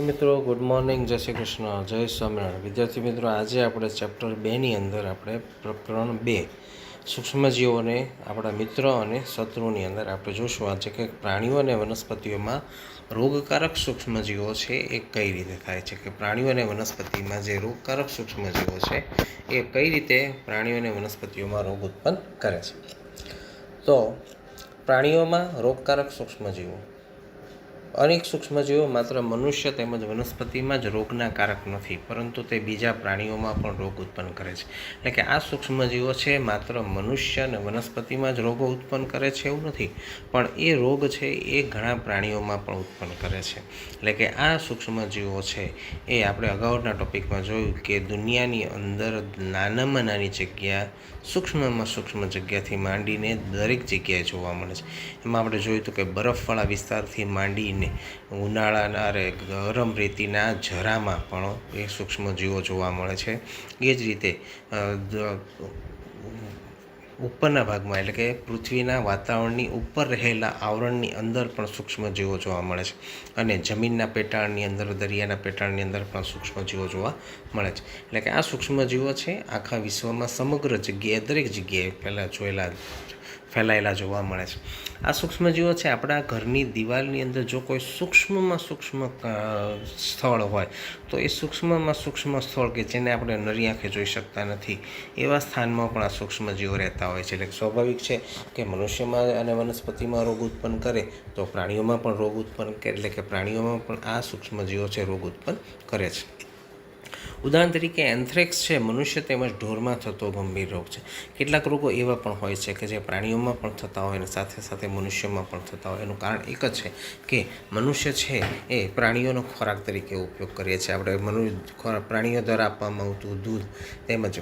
મિત્રો good morning, જય શ્રી કૃષ્ણ, જય સ્વામિનારાયણ. વિદ્યાર્થી મિત્રો, આજે આપણે ચેપ્ટર 2ની અંદર આપણે પ્રકરણ 2 સૂક્ષ્મજીવોને આપણા મિત્ર અને શત્રુની અંદર આપણે જોશું આજે કે પ્રાણીઓ અને વનસ્પતિઓમાં રોગકારક સૂક્ષ્મજીવો છે એ કઈ રીતે થાય છે, કે પ્રાણીઓ અને વનસ્પતિમાં જે રોગકારક સૂક્ષ્મજીવો છે એ કઈ રીતે પ્રાણીઓ અને વનસ્પતિઓમાં રોગ ઉત્પન્ન કરે છે. તો પ્રાણીઓમાં રોગકારક સૂક્ષ્મજીવો, અનેક સૂક્ષ્મજીવો માત્ર મનુષ્ય તેમજ વનસ્પતિમાં જ રોગના કારક નથી, પરંતુ તે બીજા પ્રાણીઓમાં પણ રોગ ઉત્પન્ન કરે છે. એટલે કે આ સૂક્ષ્મજીવો છે માત્ર મનુષ્ય અને વનસ્પતિમાં જ રોગો ઉત્પન્ન કરે છે એવું નથી, પણ એ રોગ છે એ ઘણા પ્રાણીઓમાં પણ ઉત્પન્ન કરે છે. એટલે કે આ સૂક્ષ્મજીવો છે એ આપણે અગાઉના ટોપિકમાં જોયું કે દુનિયાની અંદર નાનામાં નાની જગ્યા, સૂક્ષ્મમાં સૂક્ષ્મ જગ્યાથી માંડીને દરેક જગ્યાએ જોવા મળે છે. એમાં આપણે જોયું હતું કે બરફવાળા વિસ્તારથી માંડીને ઉનાળાના ગરમ રેતીના જરામાં પણ એ સૂક્ષ્મજીવો જોવા મળે છે. એ જ રીતે ઉપરના ભાગમાં, એટલે કે પૃથ્વીના વાતાવરણની ઉપર રહેલા આવરણની અંદર પણ સૂક્ષ્મજીવો જોવા મળે છે, અને જમીનના પેટાળની અંદર, દરિયાના પેટાળની અંદર પણ સૂક્ષ્મજીવો જોવા મળે છે. એટલે કે આ સૂક્ષ્મજીવો છે આખા વિશ્વમાં સમગ્ર જગ્યાએ, દરેક જગ્યાએ ફેલાયેલા જોવા મળે છે. આ સૂક્ષ્મજીવો છે આપણા ઘરની દિવાલની અંદર જો કોઈ સૂક્ષ્મમાં સૂક્ષ્મ સ્થળ હોય તો એ સૂક્ષ્મમાં સૂક્ષ્મ સ્થળ કે જેને આપણે નરી આંખે જોઈ શકતા નથી એવા સ્થાનમાં પણ આ સૂક્ષ્મજીવો રહેતા હોય છે. એટલે સ્વાભાવિક છે કે મનુષ્યમાં અને વનસ્પતિમાં રોગ ઉત્પન્ન કરે તો પ્રાણીઓમાં પણ રોગ ઉત્પન્ન કરે, એટલે કે પ્રાણીઓમાં પણ આ સૂક્ષ્મજીવો છે રોગ ઉત્પન્ન કરે છે. ઉદાહરણ તરીકે એન્થ્રેક્સ છે મનુષ્ય તેમજ ઢોરમાં થતો ગંભીર રોગ છે. કેટલાક રોગો એવા પણ હોય છે કે જે પ્રાણીઓમાં પણ થતા હોય અને સાથે સાથે મનુષ્યમાં પણ થતા હોય. એનું કારણ એક જ છે કે મનુષ્ય છે એ પ્રાણીઓનો ખોરાક તરીકે ઉપયોગ કરીએ છીએ. આપણે પ્રાણીઓ દ્વારા આપવામાં આવતું દૂધ તેમજ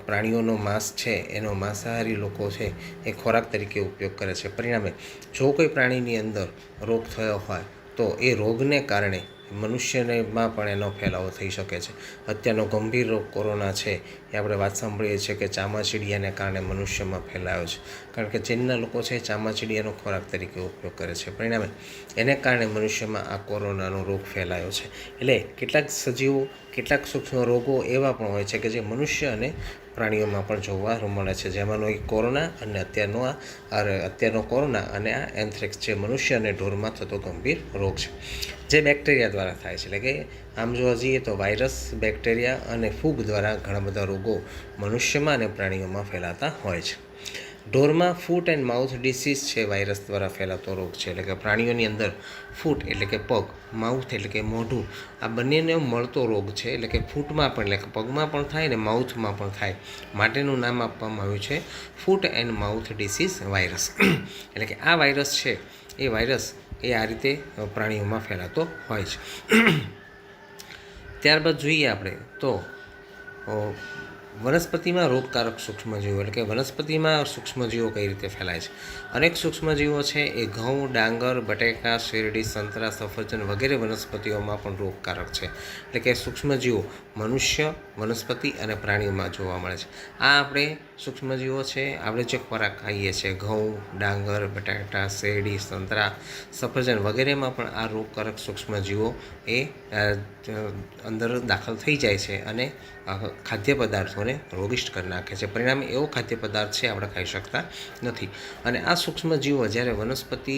પ્રાણીઓનો માંસ છે એનો માંસાહારી લોકો છે એ ખોરાક તરીકે ઉપયોગ કરે છે. પરિણામે જો કોઈ પ્રાણીની અંદર રોગ થયો હોય તો એ રોગને કારણે મનુષ્યમાં પણ એનો ફેલાવો થઈ શકે છે. અત્યારનો ગંભીર રોગ કોરોના છે એ આપણે વાત સાંભળીએ છીએ કે ચામાચીડિયાને કારણે મનુષ્યમાં ફેલાયો છે, કારણ કે ચીનના લોકો છે ચામાચીડિયાનો ખોરાક તરીકે ઉપયોગ કરે છે. પરિણામે એને કારણે મનુષ્યમાં આ કોરોનાનો રોગ ફેલાયો છે. એટલે કેટલાક સજીવો, કેટલાક સૂક્ષ્મ રોગો એવા પણ હોય છે કે જે મનુષ્ય અને પ્રાણીઓમાં પણ જોવા મળે છે, જેમાંનો એક કોરોના અને અત્યારનો કોરોના અને આ એન્થ્રેક્સ છે મનુષ્ય અને ઢોરમાં થતો ગંભીર રોગ છે, જે બેક્ટેરિયા દ્વારા થાય છે. એટલે કે આમ જોવા જઈએ તો વાયરસ, બેક્ટેરિયા અને ફૂગ દ્વારા ઘણા બધા રોગો મનુષ્યમાં અને પ્રાણીઓમાં ફેલાતા હોય છે. ઢોરમાં ફૂટ એન્ડ માઉથ ડિસીઝ છે વાયરસ દ્વારા ફેલાતો રોગ છે. એટલે કે પ્રાણીઓની અંદર ફૂટ એટલે કે પગ, માઉથ એટલે કે મોઢું, આ બંનેને મળતો રોગ છે. એટલે કે ફૂટમાં પણ, એટલે કે પગમાં પણ થાય ને માઉથમાં પણ થાય, માટેનું નામ આપવામાં આવ્યું છે ફૂટ એન્ડ માઉથ ડિસીઝ વાયરસ. એટલે કે આ વાયરસ છે એ વાયરસ એ આ રીતે પ્રાણીઓમાં ફેલાતો હોય છે. ત્યારબાદ જોઈએ આપણે તો વનસ્પતિમાં રોગકારક સૂક્ષ્મજીવો, એટલે કે વનસ્પતિમાં સૂક્ષ્મજીવો કઈ રીતે ફેલાય છે. અનેક સૂક્ષ્મજીવો છે એ ઘઉં, ડાંગર, બટેકા, શેરડી, સંતરા, સફરજન વગેરે વનસ્પતિઓમાં પણ રોગકારક છે. એટલે કે સૂક્ષ્મજીવો મનુષ્ય, વનસ્પતિ અને પ્રાણીઓમાં જોવા મળે છે. આ આપણે સૂક્ષ્મજીવો છે આપણે જે ખોરાક ખાઈએ છીએ, ઘઉં, ડાંગર, બટાટા, શેરડી, સંતરા, સફરજન વગેરેમાં પણ આ રોગકારક સૂક્ષ્મજીવો એ અંદર દાખલ થઈ જાય છે અને ખાદ્ય પદાર્થોને રોગિષ્ટ કરી નાખે છે. પરિણામે એવો ખાદ્ય પદાર્થ છે આપણે ખાઈ શકતા નથી. અને આ સૂક્ષ્મજીવો જ્યારે વનસ્પતિ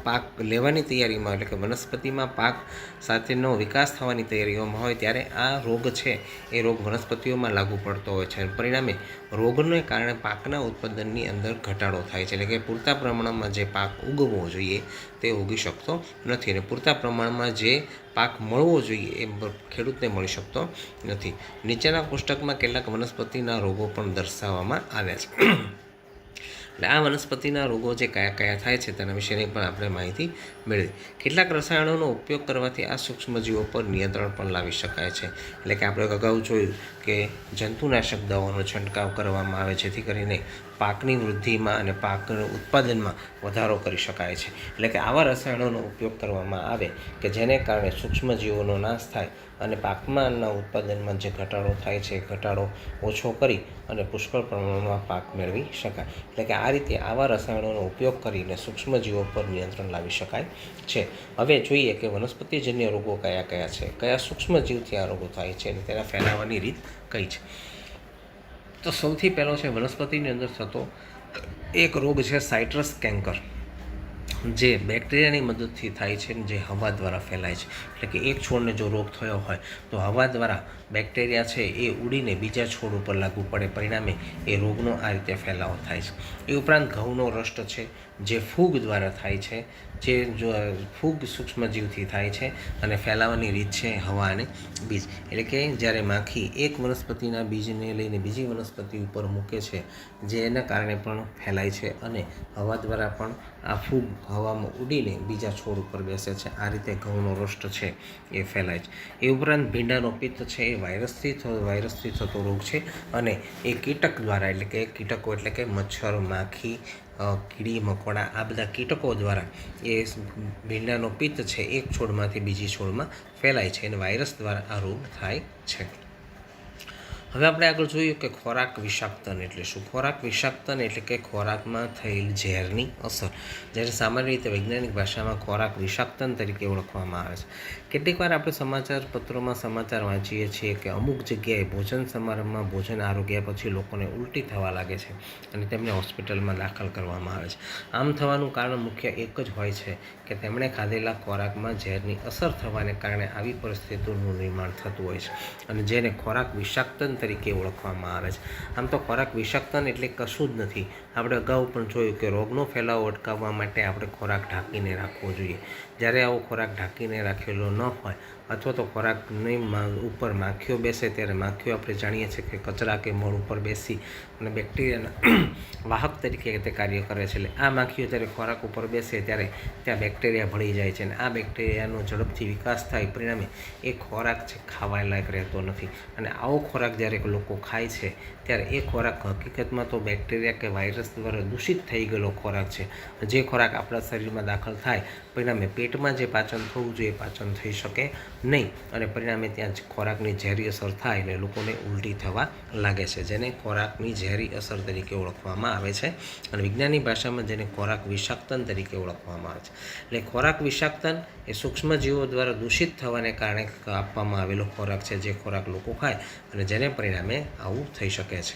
પાક લેવાની તૈયારીમાં, એટલે કે વનસ્પતિમાં પાક સાથેનો વિકાસ થવાની તૈયારીઓમાં હોય ત્યારે આ રોગ છે એ રોગ વનસ્પતિઓમાં લાગુ પડતો હોય છે. પરિણામે રોગને કારણે પાકના ઉત્પાદનની અંદર ઘટાડો થાય છે. એટલે કે પૂરતા પ્રમાણમાં જે પાક ઉગવવો જોઈએ તે ઉગી શકતો નથી, અને પૂરતા પ્રમાણમાં જે પાક મળવો જોઈએ એ ખેડૂતને મળી શકતો નથી. નીચેના કોષ્ટકમાં કેટલાક વનસ્પતિના રોગો પણ દર્શાવવામાં આવ્યા છે. એટલે આ વનસ્પતિના રોગો જે કયા કયા થાય છે તેના વિશેની પણ આપણે માહિતી મેળવી. કેટલાક રસાયણોનો ઉપયોગ કરવાથી આ સૂક્ષ્મજીવો પર નિયંત્રણ પણ લાવી શકાય છે. એટલે કે આપણે અગાઉ જોયું કે જંતુનાશક દવાનો છંટકાવ કરવામાં આવે જેથી કરીને પાકની વૃદ્ધિમાં અને પાકનું ઉત્પાદનમાં વધારો કરી શકાય છે. એટલે કે આવા રસાયણોનો ઉપયોગ કરવામાં આવે કે જેને કારણે સૂક્ષ્મજીવોનો નાશ થાય અને પાકમાંના ઉત્પાદનમાં જે ઘટાડો થાય છે એ ઘટાડો ઓછો કરી અને પુષ્કળ પ્રમાણમાં પાક મેળવી શકાય. એટલે કે આ રીતે આવા રસાયણોનો ઉપયોગ કરીને સૂક્ષ્મજીવો પર નિયંત્રણ લાવી શકાય છે. હવે જોઈએ કે વનસ્પતિજન્ય રોગો કયા કયા છે, કયા સૂક્ષ્મજીવથી આ રોગો થાય છે અને તેના ફેલાવાની રીત કઈ છે. તો સૌથી પહેલો છે વનસ્પતિની અંદર થતો એક રોગ છે સાઇટ્રસ કેન્કર, જે બેક્ટેરિયાની મદદથી થાય છે ને જે હવા દ્વારા ફેલાય છે. એટલે કે એક છોડને જો રોગ થયો હોય તો હવા દ્વારા બેક્ટેરિયા છે એ ઉડીને બીજા છોડ ઉપર લાગુ પડે, પરિણામે એ રોગનો આ રીતે ફેલાવો થાય છે. એ ઉપરાંત ઘઉંનો રષ્ટ છે જે ફૂગ દ્વારા થાય છે, જે ફૂગ સૂક્ષ્મજીવથી થાય છે અને ફેલાવાની રીત છે હવા અને બીજ. એટલે કે જ્યારે માખી એક વનસ્પતિના બીજને લઈને બીજી વનસ્પતિ ઉપર મૂકે છે, જે એના કારણે પણ ફેલાય છે અને હવા દ્વારા પણ આ ફૂગ હવામાં ઉડીને બીજા છોડ ઉપર બેસે છે. આ રીતે ઘઉંનો રોષ્ટ છે એ ફેલાય છે. એ ઉપરાંત ભીંડાનો પિત્ત છે એ વાયરસથી થતો રોગ છે અને એ કીટક દ્વારા, એટલે કે કીટકો એટલે કે મચ્છર, માખી, કીડી મકોડા, આ બધા કીટકો દ્વારા એ ભીંડાનો પિત્ત છે એક છોડમાંથી બીજી છોડમાં ફેલાય છે અને વાયરસ દ્વારા આ રોગ થાય છે. હવે આપણે આગળ જોઈએ કે ખોરાક વિષાક્તન એટલે શું. ખોરાક વિષાક્તન એટલે કે ખોરાકમાં થયેલ ઝેરની અસર, જ્યારે સામાન્ય રીતે વૈજ્ઞાનિક ભાષામાં ખોરાક વિષાક્તન તરીકે ઓળખવામાં આવે છે. કેટલીક વાર આપણે સમાચાર પત્રોમાં સમાચાર વાંચીએ છીએ કે અમુક જગ્યાએ ભોજન સમારંભમાં ભોજન આરોગ્ય પછી લોકોને ઉલટી થવા લાગે છે અને તેમને હોસ્પિટલમાં દાખલ કરવામાં આવે છે. આમ થવાનું કારણ મુખ્ય એક જ હોય છે કે તેમણે ખાધેલા ખોરાકમાં ઝેરની અસર થવાને કારણે આવી પરિસ્થિતિનું નિર્માણ થતું હોય છે અને જેને ખોરાક વિષાક્તન તરીકે ઓળખવામાં આવે છે. આમ તો ખોરાક વિષાક્તન એટલે કશું જ નથી. આપણે અગાઉ પણ જોયું કે રોગનો ફેલાવો અટકાવવા માટે આપણે ખોરાક ઢાંકીને રાખવો જોઈએ. જ્યારે આવો ખોરાક ઢાંકીને રાખેલો ન હોય અથવા તો ખોરાકની ઉપર માખીઓ બેસે ત્યારે માખીઓ આપણે જાણીએ છીએ કે કચરા કે મળ ઉપર બેસી અને બેક્ટેરિયાના વાહક તરીકે તે કાર્ય કરે છે. એટલે આ માખીઓ જ્યારે ખોરાક ઉપર બેસે ત્યારે ત્યાં બેક્ટેરિયા ભળી જાય છે અને આ બેક્ટેરિયાનો ઝડપથી વિકાસ થાય, પરિણામે એ ખોરાક છે ખાવા લાયક રહેતો નથી અને આવો ખોરાક જ્યારે લોકો ખાય છે ત્યારે એ ખોરાક હકીકતમાં તો બેક્ટેરિયા કે વાયરસ દ્વારા દૂષિત થઈ ગયેલો ખોરાક છે. જે ખોરાક આપણા શરીરમાં દાખલ થાય પરિણામે પેટમાં જે પાચન થવું જોઈએ એ પાચન થઈ શકે નહીં અને પરિણામે ત્યાં ખોરાકની ઝેરી અસર થાય અને લોકોને ઉલટી થવા લાગે છે, જેને ખોરાકની ઝેરી અસર તરીકે ઓળખવામાં આવે છે અને વિજ્ઞાનની ભાષામાં જેને ખોરાક વિષાક્તન તરીકે ઓળખવામાં આવે છે. એટલે ખોરાક વિષાક્તન એ સૂક્ષ્મજીવો દ્વારા દૂષિત થવાને કારણે આપવામાં આવેલો ખોરાક છે, જે ખોરાક લોકો ખાય અને જેને પરિણામે આવું થઈ શકે છે.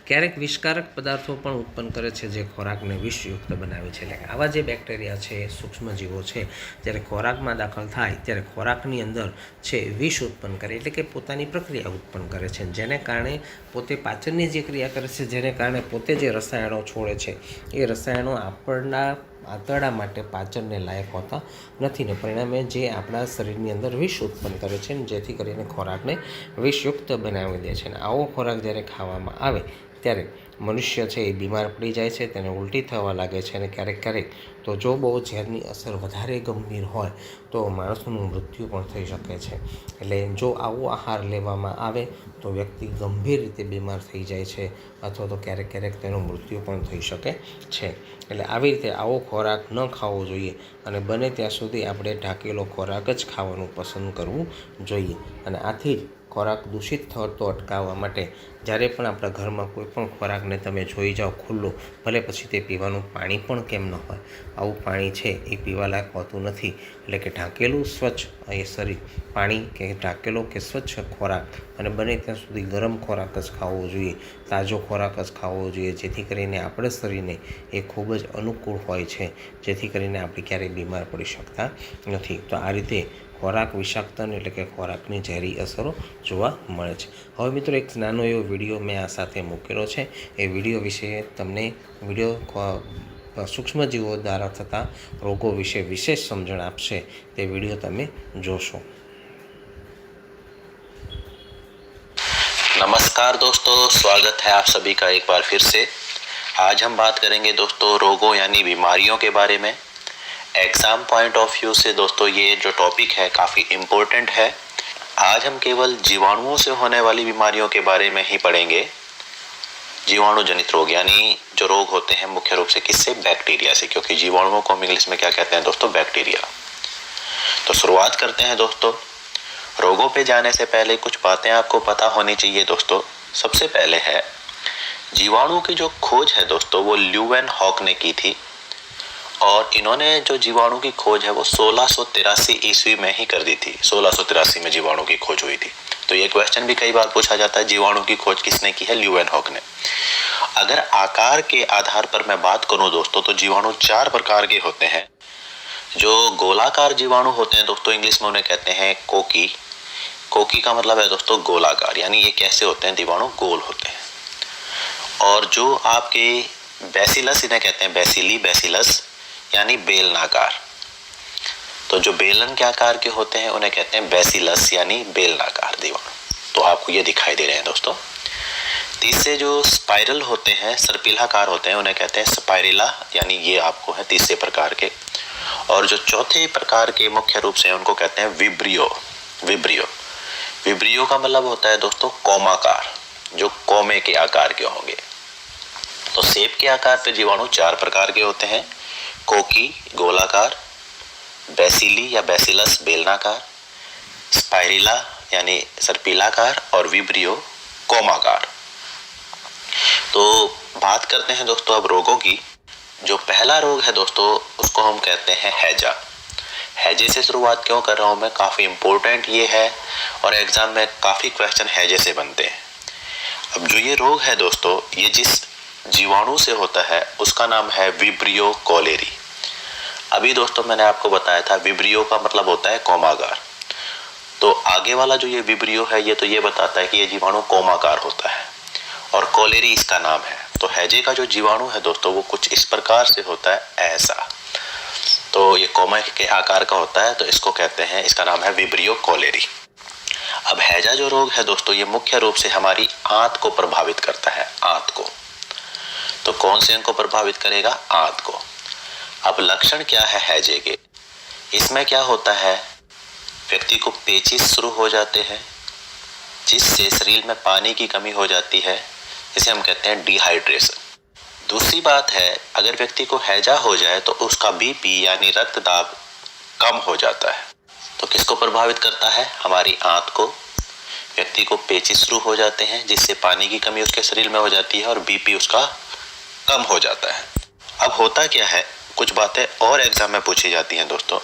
ક્યારેક વિષકારક પદાર્થો પણ ઉત્પન્ન કરે છે જે ખોરાકને વિષયુક્ત બનાવે છે. એટલે આવા જે બેક્ટેરિયા છે, સૂક્ષ્મજીવો છે, જ્યારે ખોરાકમાં દાખલ થાય ત્યારે ખોરાકની અંદર છે વિષ ઉત્પન્ન કરે, એટલે કે પોતાની પ્રક્રિયા ઉત્પન્ન કરે છે, જેને કારણે પોતે પાચનની જે ક્રિયા કરે છે, જેને કારણે પોતે જે રસાયણો છોડે છે એ રસાયણો આપણા આંતરડા માટે પાચનને લાયક હોતા નથી ને પરિણામે જે આપણા શરીરની અંદર વિષ ઉત્પન્ન કરે છે, જેથી કરીને ખોરાકને વિષયુક્ત બનાવી દે છે. અને આવો ખોરાક જ્યારે ખાવામાં આવે ત્યારે મનુષ્ય છે એ બીમાર પડી જાય છે, તેને ઉલટી થવા લાગે છે અને ક્યારેક તો જો બહુ ઝેરની અસર વધારે ગંભીર હોય તો માણસનું મૃત્યુ પણ થઈ શકે છે. એટલે જો આવો આહાર લેવામાં આવે તો વ્યક્તિ ગંભીર રીતે બીમાર થઈ જાય છે અથવા તો ક્યારેક તેનું મૃત્યુ પણ થઈ શકે છે. એટલે આવી રીતે આવો ખોરાક ન ખાવો જોઈએ અને બને ત્યાં સુધી આપણે ઢાંકેલો ખોરાક જ ખાવાનું પસંદ કરવું જોઈએ. અને આથી જ ખોરાક દૂષિત થતો અટકાવવા માટે જ્યારે પણ આપણા ઘરમાં કોઈ પણ ખોરાકને તમે જોઈ જાઓ ખુલ્લો, ભલે પછી તે પીવાનું પાણી પણ કેમ ન હોય, આવું પાણી છે એ પીવાલાયક હોતું નથી. એટલે કે ઢાંકેલું સ્વચ્છ એ શરીર પાણી કે ઢાંકેલો કે સ્વચ્છ ખોરાક અને બને ત્યાં સુધી ગરમ ખોરાક જ ખાવો જોઈએ, તાજો ખોરાક જ ખાવો જોઈએ, જેથી કરીને આપણા શરીરને એ ખૂબ જ અનુકૂળ હોય છે, જેથી કરીને આપણે ક્યારેય બીમાર પડી શકતા નથી. તો આ રીતે ખોરાક વિષાક્તન એટલે કે ખોરાકની ઝેરી અસરો જોવા મળે છે. હવે મિત્રો એક નાનો એવો વિડીયો મેં આ સાથે મૂકેલો છે. એ વિડીયો વિશે તમને સૂક્ષ્મજીવો દ્વારા થતા રોગો વિશે વિશેષ સમજણ આપશે. તે વિડીયો તમે જોશો. नमस्कार दोस्तों, स्वागत है आप सभी का एक बार फिर से। आज हम बात करेंगे दोस्तों रोगों यानी बीमारियों के बारे में। एग्ज़ाम पॉइंट ऑफ व्यू से दोस्तों ये जो टॉपिक है काफ़ी इम्पोर्टेंट है। आज हम केवल जीवाणुओं से होने वाली बीमारियों के बारे में ही पढ़ेंगे। जीवाणु जनित रोग, यानी जो रोग होते हैं मुख्य रूप से किससे, बैक्टीरिया से, क्योंकि जीवाणुओं को हम इंग्लिश में क्या कहते हैं दोस्तों, बैक्टीरिया। तो शुरुआत करते हैं दोस्तों। रोगों पे जाने से पहले कुछ बातें आपको पता होनी चाहिए दोस्तों। सबसे पहले है जीवाणु की जो खोज है दोस्तों वो ल्यूवेनहॉक ने की थी, और इन्होंने जो जीवाणु की खोज है वो 1683 ईस्वी में ही कर दी थी। 1683 में जीवाणु की खोज हुई थी। तो ये क्वेश्चन भी कई बार पूछा जाता है, जीवाणु की खोज किसने की है, ल्यूवेनहॉक ने। अगर आकार के आधार पर मैं बात करूं दोस्तों तो जीवाणु 4 प्रकार के होते हैं। जो गोलाकार जीवाणु होते हैं दोस्तों, इंग्लिश में उन्हें कहते हैं कोकी। कोकी का मतलब है दोस्तों गोलाकार, यानी ये कैसे होते हैं, जीवाणु गोल होते हैं। और जो आपके बैसिलस, इन्हें कहते हैं बैसिली, बैसिलस यानी बेलनाकार। तो जो बेलन के आकार के होते हैं उन्हें कहते हैं बैसिलस यानी बेलनाकार जीवाणु। तो आपको ये दिखाई दे रहे हैं दोस्तों। तीसरे जो स्पाइरल होते हैं, सर्पिलाकार होते हैं, उन्हें कहते हैं स्पाइरिला, यानी ये आपको है तीसरे प्रकार के। और जो चौथे प्रकार के मुख्य रूप से उनको कहते हैं विब्रियो। विब्रियो, विब्रियो का मतलब होता है दोस्तों कोमाकार, जो कोमे के आकार के होंगे। तो सेब के आकार पे जीवाणु 4 प्रकार के होते हैं, कोकी गोलाकार, बैसिली या बैसिलस बेलनाकार, स्पाइरिला यानी सर्पिलाकार, और विब्रियो कोमाकार। तो बात करते हैं दोस्तों अब रोगों की। जो पहला रोग है दोस्तों उसको हम कहते हैं हैजा। हैजे से शुरुआत क्यों कर रहा हूं मैं, काफी इंपॉर्टेंट ये है और एग्जाम में काफी क्वेश्चन हैजे से बनते हैं। अब जो ये रोग है दोस्तों, ये जिस जीवाणु से होता है उसका नाम है विब्रियो कोलेरी। अभी दोस्तों मैंने आपको बताया था विब्रियो का मतलब होता है कोमाकार। तो आगे वाला जो ये विब्रियो है ये तो ये बताता है कि ये जीवाणु कोमाकार होता है, और कोलेरी इसका नाम है। तो हैजे का जो जीवाणु है दोस्तों वो कुछ इस प्रकार से होता है, ऐसा। तो ये कोमा के आकार का होता है, तो इसको कहते हैं, इसका नाम है विब्रियो कोलेरी। अब हैजा जो रोग है दोस्तों ये मुख्य रूप से हमारी आंत को प्रभावित करता है, आंत को। तो कौन से अंग को प्रभावित करेगा, आंत को। अब लक्षण क्या है हैजे के, इसमें क्या होता है, व्यक्ति को पेचिश शुरू हो जाते हैं, जिससे शरीर में पानी की कमी हो जाती है, इसे हम कहते हैं डिहाइड्रेशन। दूसरी बात है, अगर व्यक्ति को हैजा हो जाए तो उसका बीपी यानी रक्तदाब कम हो जाता है। तो किसको प्रभावित करता है, हमारी आंत को। व्यक्ति को पेचिश शुरू हो जाते हैं, जिससे पानी की कमी उसके शरीर में हो जाती है और बीपी उसका कम हो जाता है। अब होता क्या है, कुछ बातें और एग्जाम में पूछी जाती हैं दोस्तों।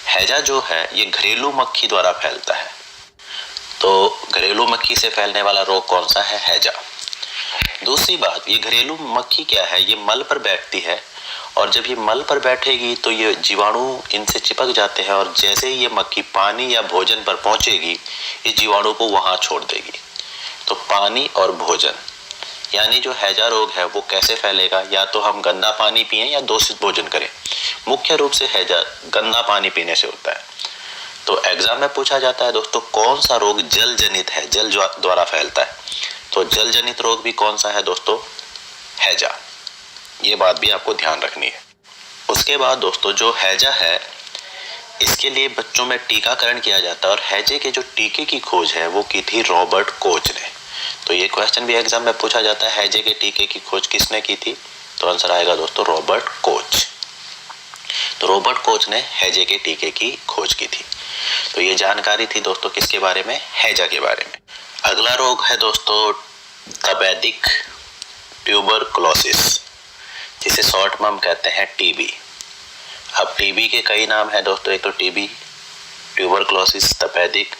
हैजा जो है ये घरेलू मक्खी द्वारा फैलता है। तो घरेलू मक्खी से फैलने वाला रोग कौन सा है, हैजा। दूसरी बात, ये घरेलू मक्खी क्या है, ये मल पर बैठती है, और जब ये मल पर बैठेगी तो ये जीवाणु इनसे चिपक जाते हैं, और जैसे ही ये मक्खी पानी या भोजन पर पहुंचेगी इस जीवाणु को वहां छोड़ देगी। तो पानी और भोजन, यानी जो हैजा रोग है वो कैसे फैलेगा, या तो हम गंदा पानी पिएं या दूषित भोजन करें। मुख्य रूप से हैजा गंदा पानी पीने से होता है। तो एग्जाम में पूछा जाता है दोस्तों कौन सा रोग जल जनित है, जल द्वारा फैलता है। तो जल जनित रोग भी कौन सा है दोस्तों, हैजा। ये बात भी आपको ध्यान रखनी है। उसके बाद दोस्तों जो हैजा है इसके लिए बच्चों में टीकाकरण किया जाता है, और हैजे के जो टीके की खोज है वो की थी रॉबर्ट कोच ने। तो ये क्वेश्चन भी एग्जाम में पूछा जाता है, हैजे के टीके की खोज किसने की थी, तो आंसर आएगा दोस्तों रॉबर्ट कोच। तो रॉबर्ट कोच ने हैजे के टीके की खोज की थी। तो ये जानकारी थी दोस्तों किसके बारे में, हैजा के बारे में। अगला रोग है दोस्तों तपेदिक ट्यूबरकुलोसिस, जिसे शॉर्ट में हम कहते हैं टीबी। अब टीबी के कई नाम है दोस्तों, एक तो टीबी, ट्यूबरकुलोसिस, तपेदिक,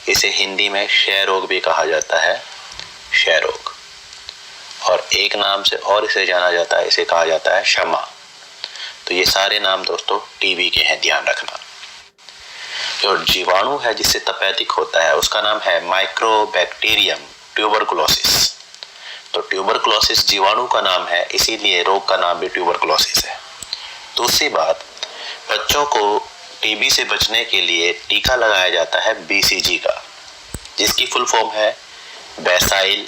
इसे हिंदी में क्षय रोग भी कहा जाता है, क्षय रोग। और एक नाम से और इसे जाना जाता है, इसे कहा जाता है क्षमा। तो ये सारे नाम दोस्तों टीबी के हैं, ध्यान रखना। जो जीवाणु है जिससे तपेदिक होता है उसका नाम है माइक्रोबैक्टीरियम ट्यूबरकुलोसिस। तो ट्यूबरकुलोसिस जीवाणु का नाम है, इसीलिए रोग का नाम भी ट्यूबरकुलोसिस है। दूसरी बात, बच्चों को टीबी से बचने के लिए टीका लगाया जाता है बीसीजी का, जिसकी फुल फॉर्म है बैसाइल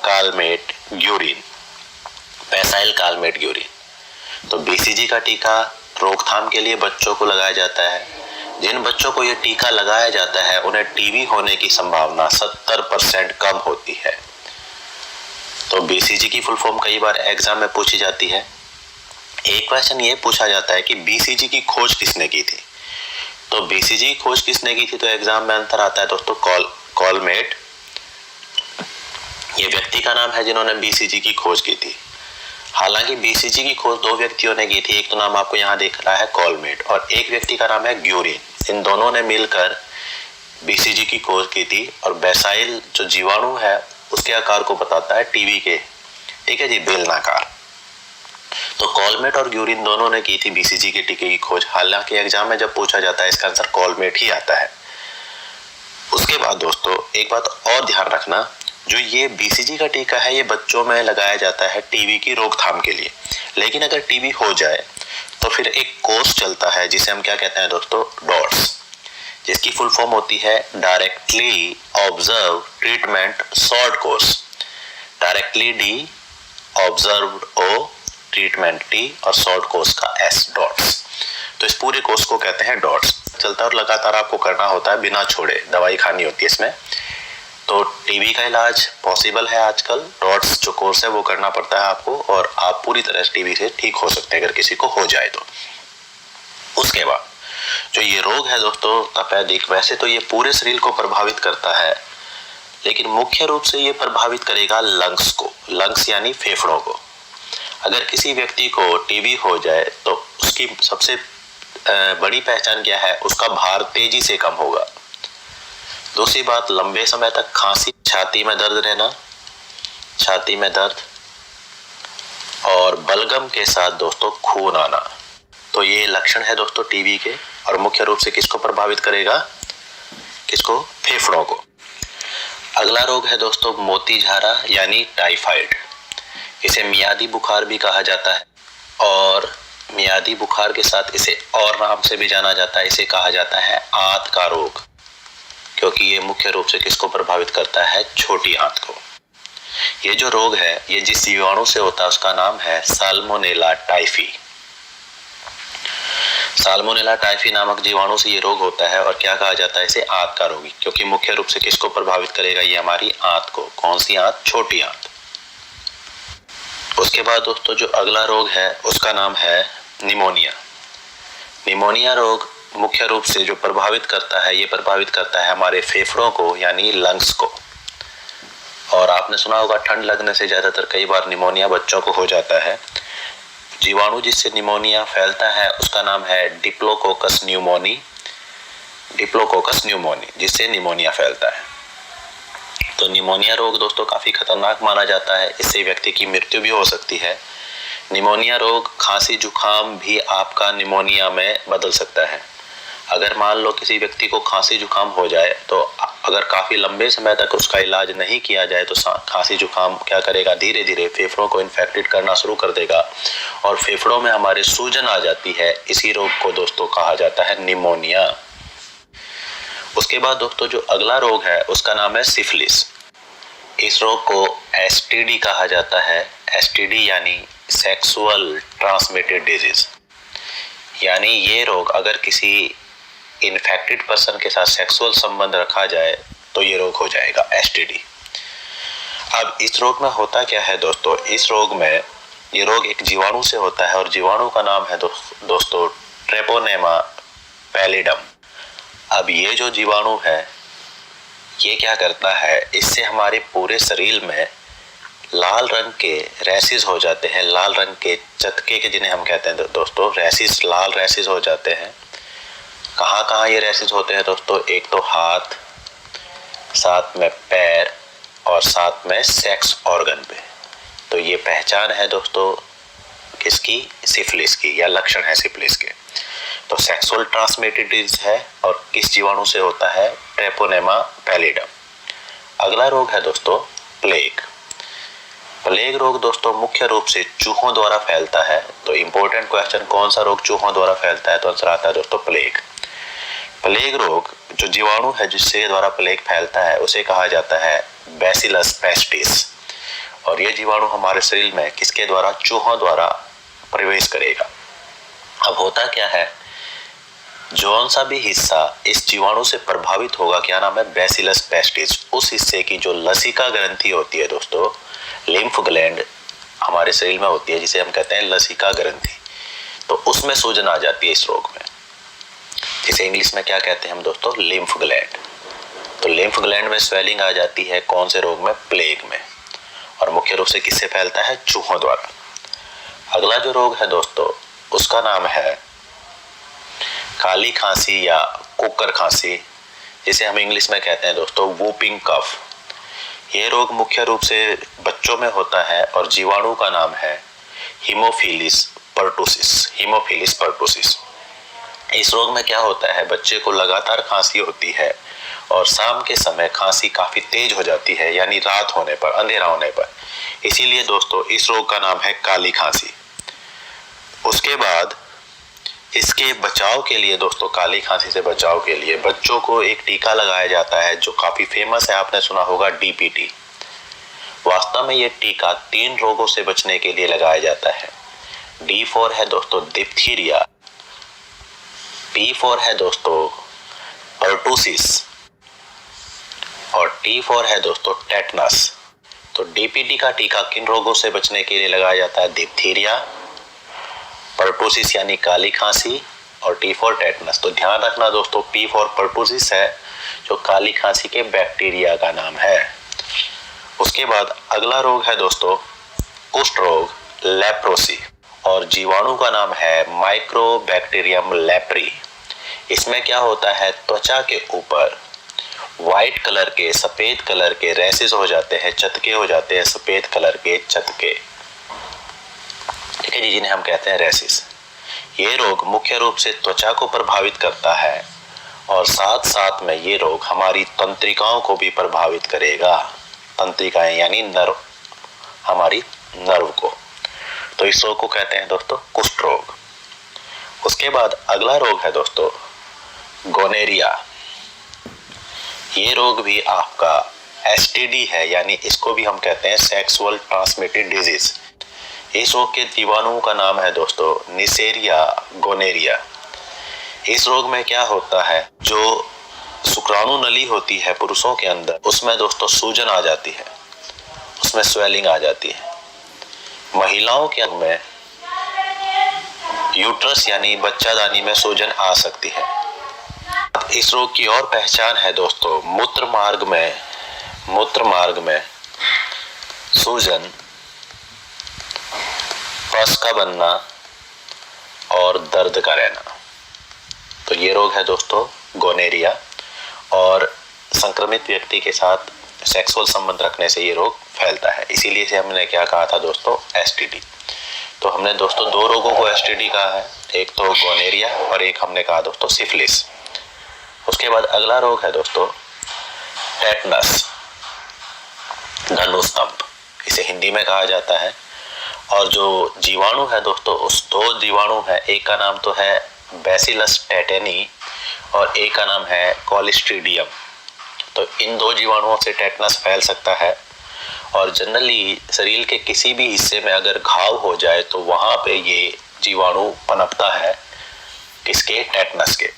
कालमेट ग्यूरिन, बैसाइल कालमेट ग्यूरिन। तो बीसीजी का टीका रोकथाम के लिए बच्चों को लगाया जाता है। जिन बच्चों को ये टीका लगाया जाता है उन्हें टीबी होने की संभावना 70% कम होती है। तो बीसीजी की फुल फॉर्म कई बार एग्जाम में पूछी जाती है। एक क्वेश्चन ये पूछा जाता है कि बीसीजी की खोज किसने की थी। तो बीसीजी की खोज किसने की थी, तो एग्जाम में आंसर आता है दोस्तों कॉलमेट। ये व्यक्ति का नाम है जिन्होंने बीसीजी की खोज की थी। हालांकि बीसीजी की खोज दो व्यक्तियों ने की थी, एक तो नाम आपको यहाँ दिख रहा है कॉलमेट और एक व्यक्ति का नाम है ग्यूरिन। इन दोनों ने मिलकर बीसीजी की खोज की थी। और बेसाइल जो जीवाणु है उसके आकार को बताता है टीवी के, ठीक है जी, बेलनाकार। तो कॉलमेट और ग्यूरिन दोनों ने की थी बीसीजी के टीके की खोज। हालांकि एग्जाम में जब पूछा जाता है इसका आंसर कॉलमेट ही आता है। उसके बाद दोस्तों एक बात और ध्यान रखना, जो ये बीसीजी का टीका है ये बच्चों में लगाया जाता है टीबी की रोकथाम के लिए। लेकिन अगर टीबी हो जाए तो फिर एक कोर्स चलता है जिसे हम क्या कहते हैं दोस्तों, डॉट्स, जिसकी फुल फॉर्म होती है directly observe treatment short course. Directly D, observed O, treatment T और शॉर्ट कोर्स का एस, डॉट्स। तो इस पूरे कोर्स को कहते हैं डॉट्स। चलता और लगातार आपको करना होता है, बिना छोड़े दवाई खानी होती है इसमें। तो टीबी का इलाज पॉसिबल है आजकल, डॉट्स जो कोर्स है वो करना पड़ता है आपको और आप पूरी तरह से टीबी से ठीक हो सकते हैं अगर किसी को हो जाए तो। उसके बाद जो ये रोग है दोस्तों तपेदिक, वैसे तो ये पूरे शरीर को प्रभावित करता है, लेकिन मुख्य रूप से ये प्रभावित करेगा लंग्स को, लंग्स यानी फेफड़ों को। अगर किसी व्यक्ति को टीबी हो जाए तो उसकी सबसे बड़ी पहचान क्या है, उसका भार तेजी से कम होगा। दूसरी बात, लंबे समय तक खांसी, छाती में दर्द रहना, छाती में दर्द और बलगम के साथ दोस्तों खून आना। तो ये लक्षण है दोस्तों टीबी के और मुख्य रूप से किसको प्रभावित करेगा, किसको, फेफड़ों को। अगला रोग है दोस्तों मोतीझारा यानी टाइफाइड। इसे मियादी बुखार भी कहा जाता है और मियादी बुखार के साथ इसे और नाम से भी जाना जाता है, इसे कहा जाता है आंत का रोग, क्योंकि ये मुख्य रूप से किसको प्रभावित करता है, छोटी आंत को। ये जो रोग है ये जिस जीवाणु से होता है उसका नाम है साल्मोनेला टाइफी। साल्मोनेला टाइफी नामक जीवाणु से ये रोग होता है और क्या कहा जाता है इसे, आंत का रोगी, क्योंकि मुख्य रूप से किसको प्रभावित करेगा, ये हमारी आंत को। कौन सी आंत, छोटी आंत। उसके बाद दोस्तों जो अगला रोग है उसका नाम है निमोनिया। निमोनिया रोग मुख्य रूप से जो प्रभावित करता है, ये प्रभावित करता है हमारे फेफड़ों को यानी लंग्स को। और आपने सुना होगा ठंड लगने से ज्यादातर कई बार निमोनिया बच्चों को हो जाता है। जीवाणु जिससे निमोनिया फैलता है उसका नाम है डिप्लोकोकस न्यूमोनी, डिप्लोकोकस न्यूमोनी, जिससे निमोनिया फैलता है। तो निमोनिया रोग दोस्तों काफी खतरनाक माना जाता है, इससे व्यक्ति की मृत्यु भी हो सकती है। निमोनिया रोग खांसी जुकाम भी आपका निमोनिया में बदल सकता है। अगर मान लो किसी व्यक्ति को खांसी जुकाम हो जाए तो अगर काफी लंबे समय तक उसका इलाज नहीं किया जाए तो खांसी जुकाम क्या करेगा, धीरे धीरे फेफड़ों को इन्फेक्टेड करना शुरू कर देगा और फेफड़ों में हमारे सूजन आ जाती है। इसी रोग को दोस्तों कहा जाता है निमोनिया। उसके बाद दोस्तों जो अगला रोग है उसका नाम है सिफिलिस। इस रोग को एसटीडी कहा जाता है। एसटीडी यानी सेक्सुअल ट्रांसमिटेड डिजीज, यानी ये रोग अगर किसी इन्फेक्टेड पर्सन के साथ सेक्सुअल संबंध रखा जाए तो ये रोग हो जाएगा, एसटीडी। अब इस रोग में होता क्या है दोस्तों, इस रोग में ये रोग एक जीवाणु से होता है और जीवाणु का नाम है दोस्तों ट्रेपोनेमा पैलिडम। अब ये जो जीवाणु है ये क्या करता है, इससे हमारे पूरे शरीर में लाल रंग के रैसेस हो जाते हैं, लाल रंग के चटके के जिन्हें हम कहते हैं दोस्तों रैसेस, लाल रैसेस हो जाते हैं। कहाँ कहाँ ये रैसेस होते हैं दोस्तों, एक तो हाथ, साथ में पैर और साथ में सेक्स ऑर्गन पे। तो ये पहचान है दोस्तों किसकी, सिफिलिस की, या लक्षण है सिफिलिस के। तो सेक्सुअल ट्रांसमिटेड डिजीज है और किस जीवाणु से होता है, ट्रेपोनेमा पैलिडम। अगला रोग है दोस्तों प्लेग। प्लेग रोग दोस्तों मुख्य रूप से चूहों द्वारा फैलता है। तो इंपॉर्टेंट क्वेश्चन, कौन सा रोग चूहों द्वारा फैलता है, तो आंसर आता है दोस्तों प्लेग। प्लेग रोग जो जीवाणु है जिससे द्वारा प्लेग फैलता है उसे कहा जाता है बैसिलस पेस्टिस। और ये जीवाणु हमारे शरीर में किसके द्वारा, चूहों द्वारा प्रवेश करेगा। अब होता क्या है, जौन सा भी हिस्सा इस जीवाणु से प्रभावित होगा, क्या नाम है, बैसिलस पेस्टिस, उस हिस्से की जो लसिका ग्रंथि होती है दोस्तों लिम्फ ग्लैंड हमारे शरीर में होती है जिसे हम कहते हैं लसिका ग्रंथि, तो उसमें सूजन आ जाती है इस रोग में, जिसे इंग्लिश में क्या कहते हैं हम दोस्तों, लिम्फ ग्लैंड। तो लिम्फ ग्लैंड में स्वेलिंग आ जाती है कौन से रोग में, प्लेग में, और मुख्य रूप से किससे फैलता है, चूहों द्वारा। अगला जो रोग है दोस्तों उसका नाम है काली खांसी या कुकर खांसी, जिसे हम इंग्लिश में कहते हैं दोस्तों वूपिंग कफ। ये रोग मुख्य रूप से बच्चों में होता है और जीवाणु का नाम है हीमोफिलिस पर्टुसिस। इस रोग में क्या होता है, बच्चे को लगातार खांसी होती है और शाम के समय खांसी काफी तेज हो जाती है, यानी रात होने पर, अंधेरा होने पर। इसीलिए दोस्तों इस रोग का नाम है काली खांसी। उसके बाद इसके बचाव के लिए दोस्तों, काली खांसी से बचाव के लिए बच्चों को एक टीका लगाया जाता है जो काफी फेमस है, आपने सुना होगा DPT। वास्तव में ये टीका 3 रोगों से बचने के लिए लगाया जाता है। D4 है दोस्तों डिप्थीरिया, P4 है दोस्तों पर्टुसिस और T4 है दोस्तों टेटनस। तो DPT का टीका किन रोगों से बचने के लिए लगाया जाता है, डिप्थीरिया, पर्टुसिस यानी काली खांसी और T4 टेटनस। तो ध्यान रखना दोस्तों, P4 पर्टुसिस है जो काली खांसी के बैक्टीरिया का नाम है। उसके बाद अगला रोग है दोस्तों कुष्ठ रोग, लेप्रोसी, और जीवाणु का नाम है माइक्रोबैक्टीरियम लेप्री। इसमें क्या होता है, त्वचा के ऊपर व्हाइट कलर के, सफेद कलर के रैसेस हो जाते हैं, चटके हो जाते हैं, सफेद कलर के चटके, ठीक है जी, जिन्हें हम कहते हैं रैसेस। ये रोग मुख्य रूप से त्वचा को प्रभावित करता है और साथ साथ में ये रोग हमारी तंत्रिकाओं को भी प्रभावित करेगा। तंत्रिकाएं यानी नर्व, हमारी नर्व को। तो इस रोग को कहते हैं दोस्तों कुष्ठ रोग। उसके बाद अगला रोग है दोस्तों गोनेरिया। ये रोग भी आपका STD है, यानी इसको भी हम कहते हैं सेक्सुअल ट्रांसमिटेड डिजीज। इस रोग के जीवाणुओं का नाम है दोस्तों निसेरिया गोनेरिया। इस रोग में क्या होता है, जो शुक्राणु नली होती है पुरुषों के अंदर, उसमें दोस्तों सूजन आ जाती है, उसमें स्वेलिंग आ जाती है। महिलाओं के अंग में यूट्रस यानी बच्चादानी में सूजन आ सकती है। इस रोग की और पहचान है दोस्तों मूत्र मार्ग में सूजन, पस का बनना और दर्द का रहना। तो ये रोग है दोस्तों गोनेरिया, और संक्रमित व्यक्ति के साथ सेक्सुअल संबंध रखने से ये रोग फैलता है। इसीलिए से हमने क्या कहा था दोस्तों, STD। तो हमने दोस्तों 2 रोगों को STD कहा है, एक तो गोनेरिया और एक हमने कहा दोस्तों सिफिलिस। उसके बाद अगला रोग है दोस्तों टेटनस, धनुस्तंभ इसे हिंदी में कहा जाता है। और जो जीवाणु है दोस्तों, उस 2 जीवाणु है, एक का नाम तो है बैसिलस टेटेनी और एक का नाम है कॉलिस्ट्रीडियम। तो इन 2 जीवाणुओं से टेटनस फैल सकता है, और जनरली शरीर के किसी भी हिस्से में अगर घाव हो जाए तो वहां पे ये जीवाणु पनपता है, किसके, टेटनस के।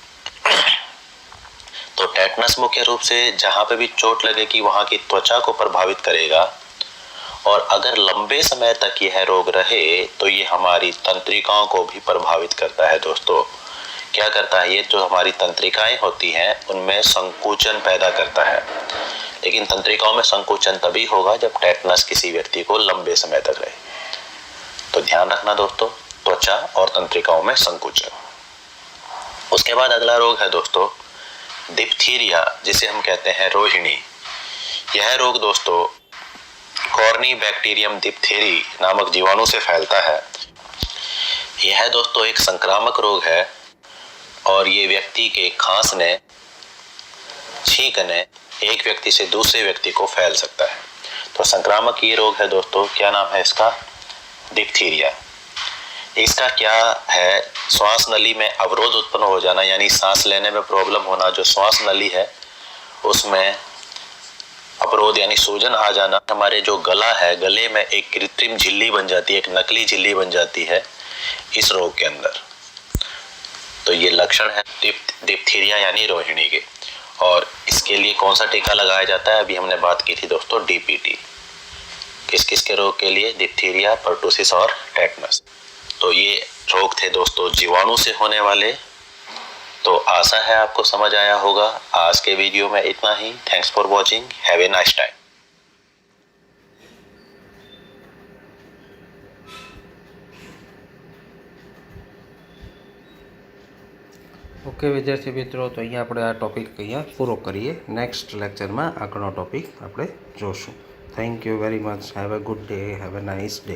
तो टेटनस मुख्य रूप से जहां पे भी चोट लगेगी वहां की त्वचा को प्रभावित करेगा, और अगर लंबे समय तक यह रोग रहे तो ये हमारी तंत्रिकाओं को भी प्रभावित करता है दोस्तों। क्या करता है, ये जो हमारी तंत्रिकाएं होती हैं उनमें संकुचन पैदा करता है, लेकिन तंत्रिकाओं में संकुचन तभी होगा जब टेटनस किसी व्यक्ति को लंबे समय तक रहे। तो ध्यान रखना दोस्तों, त्वचा और तंत्रिकाओं में संकुचन। उसके बाद अगला रोग है दोस्तों डिप्थीरिया, जिसे हम कहते हैं रोहिणी। यह रोग दोस्तों कॉर्नीबैक्टीरियम डिप्थेरी नामक जीवाणु से फैलता है। यह दोस्तों एक संक्रामक रोग है और ये व्यक्ति के खांसने, छींकने एक व्यक्ति से दूसरे व्यक्ति को फैल सकता है। तो संक्रामक ये रोग है दोस्तों, क्या नाम है इसका, डिप्थीरिया। इसका क्या है, श्वास नली में अवरोध उत्पन्न हो जाना, यानी सांस लेने में प्रॉब्लम होना। जो श्वास नली है उसमें अवरोध यानी सूजन आ जाना। हमारे जो गला है, गले में एक कृत्रिम झिल्ली बन जाती है, एक नकली झिल्ली बन जाती है इस रोग के अंदर। तो ये लक्षण है डिप्थीरिया यानी रोहिणी के। और इसके लिए कौन सा टीका लगाया जाता है, अभी हमने बात की थी दोस्तों DPT, किस किस के रोग के लिए? डिप्थीरिया, पर्टुसिस और टेटनस। तो ये रोग थे दोस्तों जीवाणु से होने वाले। तो आशा है आपको समझ आया होगा। आज के वीडियो में इतना ही। Thanks for watching. Have a nice time. Okay વિદ્યાર્થી મિત્રો, તો અહીંયા આપણે આ ટૉપિક અહીંયા પૂરો કરીએ. નેક્સ્ટ લેક્ચરમાં આગળનો ટૉપિક આપણે જોશું. Thank you very much. Have a good day. Have a nice day.